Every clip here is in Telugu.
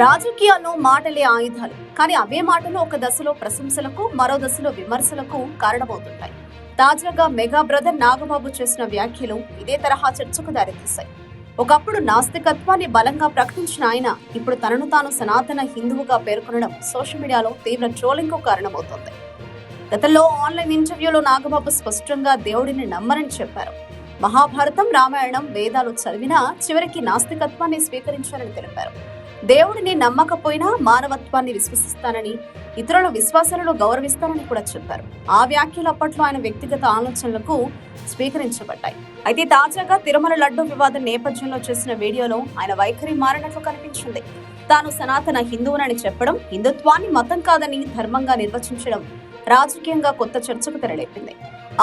రాజకీయాల్లో మాటలే ఆయుధాలు, కానీ అవే మాటలు ఒక దశలో ప్రశంసలకు, మరో దశలో విమర్శలకు కారణమవుతుంటాయి. తాజాగా మెగా బ్రదర్ నాగబాబు చేసిన వ్యాఖ్యలు ఇదే తరహా చర్చకు దారితీశాయి. ఒకప్పుడు నాస్తికత్వాన్ని బలంగా ప్రకటించిన ఆయన ఇప్పుడు తనను తాను సనాతన హిందువుగా పేర్కొనడం సోషల్ మీడియాలో తీవ్ర ట్రోలింగ్ కు కారణమవుతోంది. గతంలో ఆన్లైన్ ఇంటర్వ్యూలో నాగబాబు స్పష్టంగా దేవుడిని నమ్మరని చెప్పారు. మహాభారతం, రామాయణం, వేదాలు చదివినా చివరికి నాస్తికత్వాన్ని స్వీకరించారని తెలిపారు. దేవుడిని నమ్మకపోయినా మానవత్వాన్ని విశ్వసిస్తానని, ఇతరుల విశ్వాసాలను గౌరవిస్తానని కూడా చెప్పారు. ఆ వ్యాఖ్యలు అప్పట్లో ఆయన వ్యక్తిగత ఆలోచనలకు స్వీకరించబడ్డాయి. అయితే తాజాగా తిరుమల లడ్డూ వివాదం నేపథ్యంలో చేసిన వీడియోలో ఆయన వైఖరి మారినట్లు కనిపించింది. తాను సనాతన హిందువునని చెప్పడం, హిందుత్వాన్ని మతం కాదని ధర్మంగా నిర్వచించడం రాజకీయంగా కొత్త చర్చకు తెరలేపింది.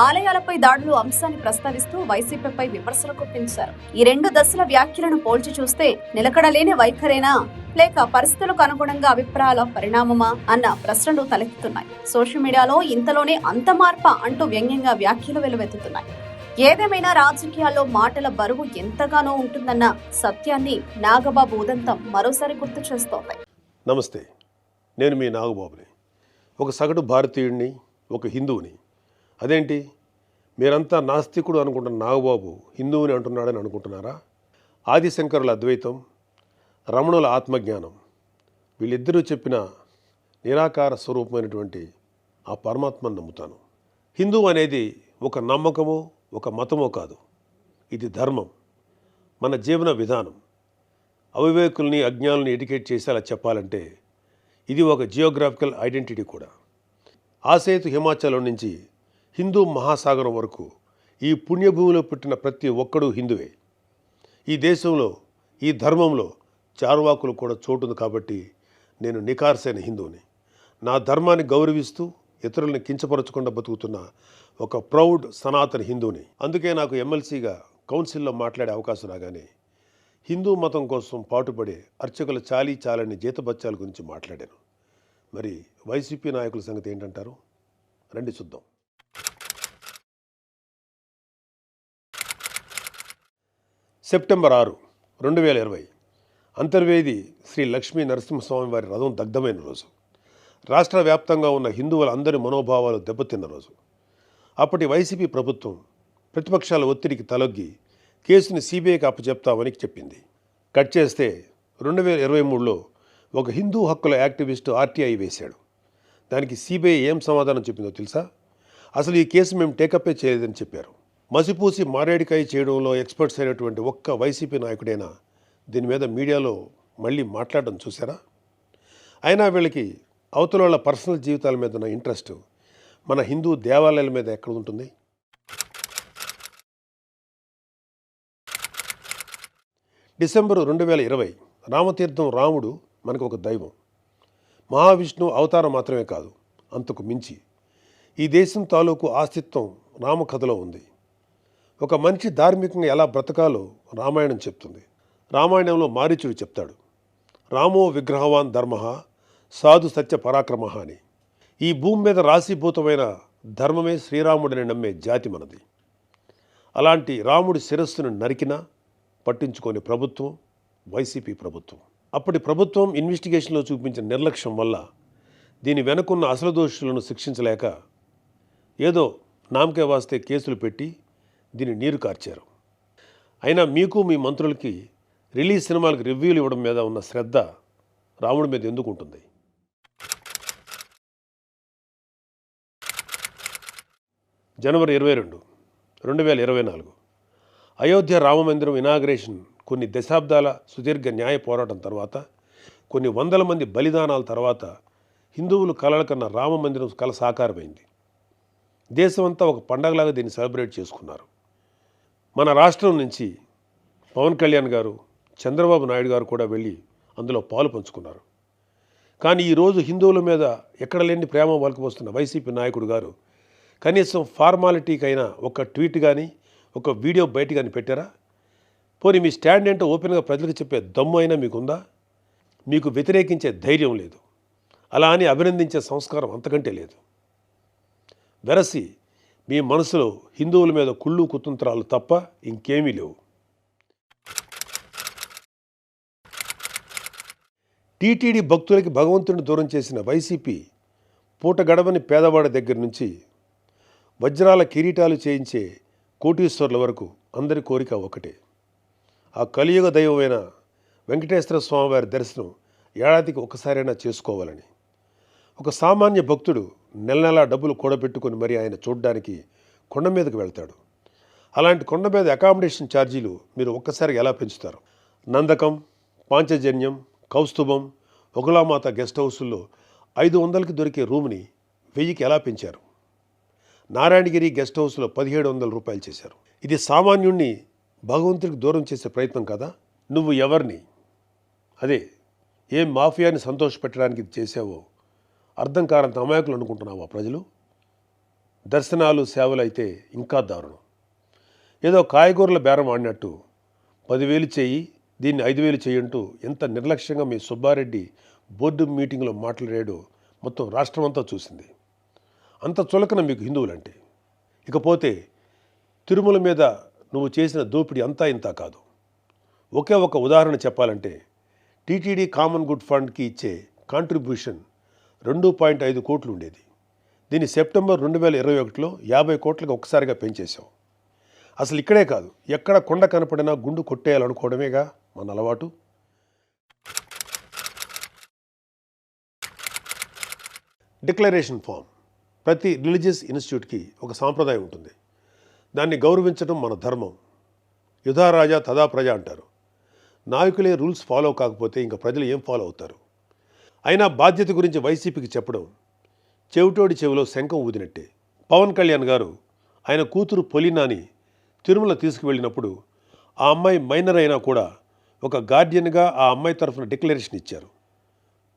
ఆలయాలపై దాడులు అంశాన్ని ప్రస్తావిస్తూ వైసీపీపై విమర్శలు గుప్పించారు. ఈ రెండు దశల వ్యాఖ్యలను పోల్చి చూస్తే నిలకడలేని వైఖరేనా, లేక పరిస్థితులకు అనుగుణంగా అభిప్రాయాల పరిణామమా అన్న ప్రశ్నలు తలెత్తుతున్నాయి. సోషల్ మీడియాలో ఇంతలోనే అంత మార్ప అంటూ వ్యంగ్యంగా వ్యాఖ్యలు వెలువెత్తుతున్నాయి. ఏదేమైనా రాజకీయాల్లో మాటల బరువు ఎంతగానో ఉంటుందన్న సత్యాన్ని నాగబాబు ఉదంతం మరోసారి గుర్తు చేస్తోంది. నమస్తే, నేను మీ నాగబాబుని. ఒక సగటు భారతీయుడిని, ఒక హిందువుని. అదేంటి మీరంతా నాస్తికుడు అనుకుంటున్న నాగబాబు హిందువుని అంటున్నాడని అనుకుంటున్నారా? ఆదిశంకరుల అద్వైతం, రమణుల ఆత్మజ్ఞానం, వీళ్ళిద్దరూ చెప్పిన నిరాకార స్వరూపమైనటువంటి ఆ పరమాత్మను నమ్ముతాను. హిందువు అనేది ఒక నమ్మకమో ఒక మతమో కాదు, ఇది ధర్మం, మన జీవన విధానం. అవివేకుల్ని, అజ్ఞానుల్ని ఎడ్యుకేట్ చేసేలా చెప్పాలంటే ఇది ఒక జియోగ్రాఫికల్ ఐడెంటిటీ కూడా. ఆసేతు హిమాచలం నుంచి హిందూ మహాసాగరం వరకు ఈ పుణ్యభూమిలో పుట్టిన ప్రతి ఒక్కడూ హిందువే. ఈ దేశంలో, ఈ ధర్మంలో చార్వాకులు కూడా చోటుంది. కాబట్టి నేను నికార్సైన హిందువుని. నా ధర్మాన్ని గౌరవిస్తూ ఇతరులను కించపరచకుండా బతుకుతున్న ఒక ప్రౌడ్ సనాతన హిందువుని. అందుకే నాకు ఎమ్మెల్సీగా కౌన్సిల్లో మాట్లాడే అవకాశం రాగానే హిందూ మతం కోసం పాటుపడే అర్చకుల చాలని జీతబత్యాల గురించి మాట్లాడాను. మరి వైసీపీ నాయకుల సంగతి ఏంటంటారు? రండి చూద్దాం. సెప్టెంబర్ 6, 2020 అంతర్వేది శ్రీ లక్ష్మీ నరసింహస్వామి వారి రథం దగ్ధమైన రోజు. రాష్ట్ర వ్యాప్తంగా ఉన్న హిందువులందరి మనోభావాలు దెబ్బతిన్న రోజు. అప్పటి వైసీపీ ప్రభుత్వం ప్రతిపక్షాల ఒత్తిడికి తలొగ్గి కేసుని సిబిఐకి అప్పచెప్తామని చెప్పింది. కట్ చేస్తే 2023లో ఒక హిందూ హక్కుల యాక్టివిస్టు ఆర్టీఐ వేశాడు. దానికి సిబిఐ ఏం సమాధానం చెప్పిందో తెలుసా? అసలు ఈ కేసు మేము టేకప్పే చేయలేదని చెప్పారు. మసిపూసి మారేడికాయ చేయడంలో ఎక్స్పర్ట్స్ అయినటువంటి ఒక్క వైసీపీ నాయకుడైనా దీని మీద మీడియాలో మళ్ళీ మాట్లాడడం చూసారా? అయినా వీళ్ళకి అవతల వాళ్ళ పర్సనల్ జీవితాల మీద ఉన్న ఇంట్రెస్ట్ మన హిందూ దేవాలయాల మీద ఎక్కడ ఉంటుంది? డిసెంబర్ 2020 రామతీర్థం రాముడు మనకు ఒక దైవం. మహావిష్ణువు అవతారం మాత్రమే కాదు, అంతకు మించి. ఈ దేశం తాలూకు ఆస్తిత్వం రామకథలో ఉంది. ఒక మనిషి ధార్మికంగా ఎలా బ్రతకాలో రామాయణం చెప్తుంది. రామాయణంలో మారీచుడు చెప్తాడు, రామో విగ్రహవాన్ ధర్మ సాధు సత్య పరాక్రమ అని. ఈ భూమి మీద రాశీభూతమైన ధర్మమే శ్రీరాముడిని నమ్మే జాతి మనది. అలాంటి రాముడి శిరస్సును నరికినా పట్టించుకోని ప్రభుత్వం వైసీపీ ప్రభుత్వం. అప్పటి ప్రభుత్వం ఇన్వెస్టిగేషన్లో చూపించిన నిర్లక్ష్యం వల్ల దీని వెనుకున్న అసలు దోషులను శిక్షించలేక ఏదో నామకే వాస్తే కేసులు పెట్టి దీన్ని నీరు కార్చారు. అయినా మీకు, మీ మంత్రులకి రిలీజ్ సినిమాలకు రివ్యూలు ఇవ్వడం మీద ఉన్న శ్రద్ధ రాముడి మీద ఎందుకు ఉంటుంది? జనవరి 22, 2024 అయోధ్య రామమందిరం ఇనాగ్రేషన్ కొన్ని దశాబ్దాల సుదీర్ఘ న్యాయ పోరాటం తర్వాత, కొన్ని వందల మంది బలిదానాల తర్వాత హిందువులు కలల కన్నా రామమందిరం కల సాకారమైంది. దేశమంతా ఒక పండగలాగా దీన్ని సెలబ్రేట్ చేసుకున్నారు. మన రాష్ట్రం నుంచి పవన్ కళ్యాణ్ గారు, చంద్రబాబు నాయుడు గారు కూడా వెళ్ళి అందులో పాలు పంచుకున్నారు. కానీ ఈరోజు హిందువుల మీద ఎక్కడ లేని ప్రేమ వలకపోస్తున్న వైసీపీ నాయకుడు గారు కనీసం ఫార్మాలిటీకైనా ఒక ట్వీట్ కానీ, ఒక వీడియో బయట కానీ పెట్టారా? పోనీ మీ స్టాండ్ ఏంటో ఓపెన్గా ప్రజలకు చెప్పే దమ్ము అయినా మీకుందా? మీకు వ్యతిరేకించే ధైర్యం లేదు. అలా అని అభినందించే సంస్కారం అంతకంటే లేదు. వెరసి మీ మనసులో హిందువుల మీద కుళ్ళు కుతంత్రాలు తప్ప ఇంకేమీ లేవు. టీటీడీ భక్తులకి భగవంతుడిని దూరం చేసిన వైసీపీ పూట గడవని పేదవాడి దగ్గర నుంచి వజ్రాల కిరీటాలు చేయించే కోటీశ్వరుల వరకు అందరి కోరిక ఒకటే. ఆ కలియుగ దైవమైన వెంకటేశ్వర స్వామివారి దర్శనం ఏడాదికి ఒకసారైనా చేసుకోవాలని. ఒక సామాన్య భక్తుడు నెల నెలా డబ్బులు కూడబెట్టుకుని మరి ఆయన చూడడానికి కొండ మీదకి వెళ్తాడు. అలాంటి కొండ మీద అకామిడేషన్ ఛార్జీలు మీరు ఒక్కసారిగా ఎలా పెంచుతారు? నందకం, పాంచజన్యం, కౌస్తుభం, ఒకలామాత గెస్ట్ హౌసుల్లో 500కి దొరికే రూమ్ని 1000కి ఎలా పెంచారు? నారాయణగిరి గెస్ట్ హౌస్లో 1700 రూపాయలు చేశారు. ఇది సామాన్యుణ్ణి భగవంతుడికి దూరం చేసే ప్రయత్నం కదా? నువ్వు ఎవరిని, అదే ఏం మాఫియాని సంతోషపెట్టడానికి ఇది చేసావో అర్థం కానంత అమాయకులు అనుకుంటున్నావా ప్రజలు? దర్శనాలు సేవలు అయితే ఇంకా దారుణం. ఏదో కాయగూరల బేరం ఆడినట్టు 10,000 చేయి, దీన్ని 5,000 చేయంటూ ఎంత నిర్లక్ష్యంగా మీ సుబ్బారెడ్డి బోర్డు మీటింగ్లో మాట్లాడాడో మొత్తం రాష్ట్రమంతా చూసింది. అంత చులకన మీకు హిందువులంటే. ఇకపోతే తిరుమల మీద నువ్వు చేసిన దోపిడీ అంతా ఇంతా కాదు. ఒకే ఒక ఉదాహరణ చెప్పాలంటే టీటీడీ కామన్ గుడ్ ఫండ్కి ఇచ్చే కాంట్రిబ్యూషన్ 2.5 కోట్లు ఉండేది. దీన్ని సెప్టెంబర్ 2021లో 50 కోట్లకు ఒక్కసారిగా పెంచేశాం. అసలు ఇక్కడే కాదు, ఎక్కడ కొండ కనపడినా గుండు కొట్టేయాలనుకోవడమేగా మన అలవాటు. Declaration form. ప్రతి రిలీజియస్ ఇన్స్టిట్యూట్కి ఒక సాంప్రదాయం ఉంటుంది. దాన్ని గౌరవించడం మన ధర్మం. యుధా రాజా తదా ప్రజ అంటారు. నాయకులే రూల్స్ ఫాలో కాకపోతే ఇంకా ప్రజలు ఏం ఫాలో అవుతారు? అయినా బాధ్యత గురించి వైసీపీకి చెప్పడం చెవిటోడి చెవిలో శంఖం ఊదినట్టే. పవన్ కళ్యాణ్ గారు ఆయన కూతురు పొలినాని తిరుమల తీసుకువెళ్ళినప్పుడు ఆ అమ్మాయి మైనర్ అయినా కూడా ఒక గార్డియన్గా ఆ అమ్మాయి తరఫున డిక్లరేషన్ ఇచ్చారు.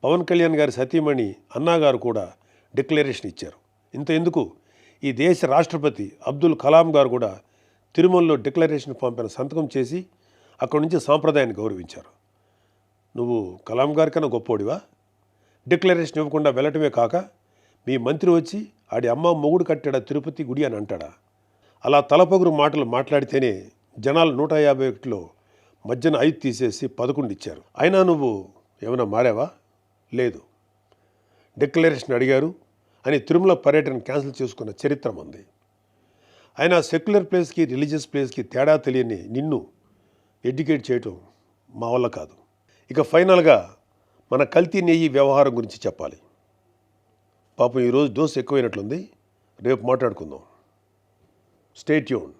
పవన్ కళ్యాణ్ గారి సతీమణి అన్నాగారు కూడా డిక్లరేషన్ ఇచ్చారు. ఇంత ఎందుకు, ఈ దేశ రాష్ట్రపతి అబ్దుల్ కలాం గారు కూడా తిరుమలలో డిక్లరేషన్ ఫామ్ పైన సంతకం చేసి అక్కడి నుంచి సాంప్రదాయాన్ని గౌరవించారు. నువ్వు కలాం గారి కన్నా గొప్పోడివా? డిక్లరేషన్ ఇవ్వకుండా వెళ్ళటమే కాక మీ మంత్రి వచ్చి ఆడి అమ్మ మొగుడు కట్టాడా తిరుపతి గుడి అని అంటాడా? అలా తలపొగురు మాటలు మాట్లాడితేనే జనాలు 151లో మధ్యన 5 తీసేసి 11 ఇచ్చారు. అయినా నువ్వు ఏమైనా మారావా? లేదు. డిక్లరేషన్ అడిగారు అని తిరుమల పర్యటన క్యాన్సిల్ చేసుకున్న చరిత్ర ఉంది. అయినా సెక్యులర్ ప్లేస్కి రిలీజియస్ ప్లేస్కి తేడా తెలియని నిన్ను ఎడ్యుకేట్ చేయటం మా వల్ల కాదు. ఇక ఫైనల్గా మన కల్తీ నెయ్యి వ్యవహారం గురించి చెప్పాలి. పాపం ఈరోజు డోస్ ఎక్కువైనట్లుంది. రేపు మాట్లాడుకుందాం. Stay tune.